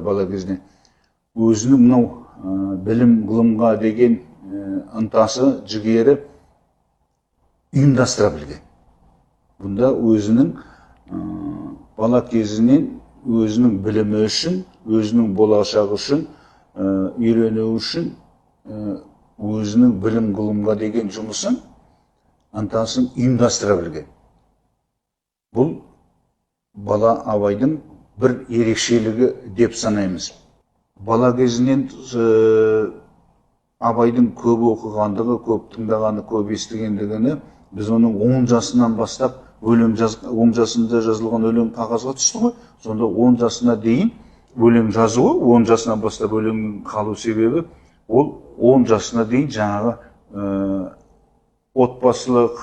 бала кезінен. Өзінің мынау білім ғылымға деген ынтасы, жігері ұйымдастыра білген. Бұнда өзінің бала кезінен өзінің білімі үшін, өзінің болашағы үшін, үйрену үшін, өзінің білім ғылымға деген жұмысын, ынтасын ұйымдастыра білген. Бұл бала абайдың бір ерекшелігі деп санаймыз. Бала кезінен абайдың көп оқығандығы, көп тыңдағаны, көп естігендігіні біз оның 10 жасынан бастап 10 жасында жазылған өлең қағазға түсті ғой. Сонда 10 жасына дейін өлең жазуы, 10 жасынан бастап өлең қалу себебі, ол 10 жасына дейін жаңағы отбасылық,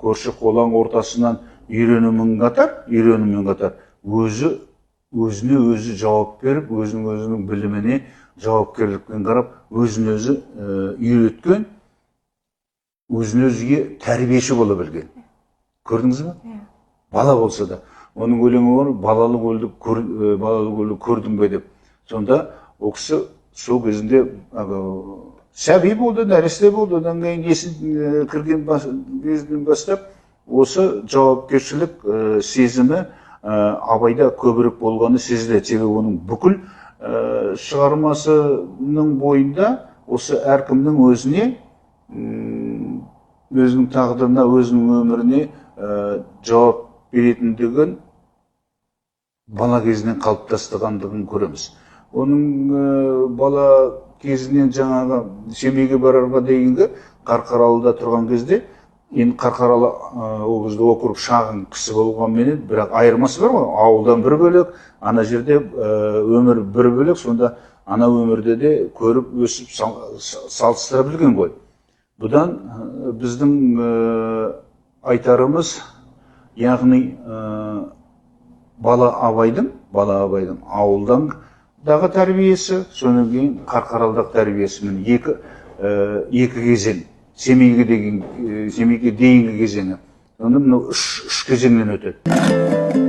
көрші қолаң ортасынан үйренумен қатар, өзіне өзі жауап беріп, өзінің біліміне жауапкерлікпен қарап, өзін өзі үйреткен, өзін өзіге тәрбиеші бола білген. Көрдіңіз бе? Бала болса да. Оның өлеңі бар, балалық өлді көрдің бе деп. Сонда ол кісі сол кезінде сәби болды, нәресте болды, одан кейін есін кірген кезден бастап осы жауапкершілік сезімі абайда көбірек болғаны сезіледі. Себебі оның бүкіл шығармасының бойында осы әркімнің өзіне, өзінің тағдырына, өзінің өміріне жауап беретіндігін бала кезінен қалыптастырғандығын көреміз. Оның бала кезінен жаңағы Семейге барарға дейінгі Қарқаралыда тұрған кезде, енді Қарқаралы ол кезде округ шағын кісі болғанменен, бірақ айырмасы бар ғой, ауылдан бір бөлек, ана жерде өмір бір бөлек, сонда ана өмірде де көріп өсіп салыстыра білген ғой. Бұдан біздің айтарымыз, яғни бала абайдың ауылдандағы тәрбиесі, содан кейін Қарқаралыдағы тәрбиесімен екі кезең. Семейге дейінгі кезеңі. Сонда мынау үш кезеңнен өтеді.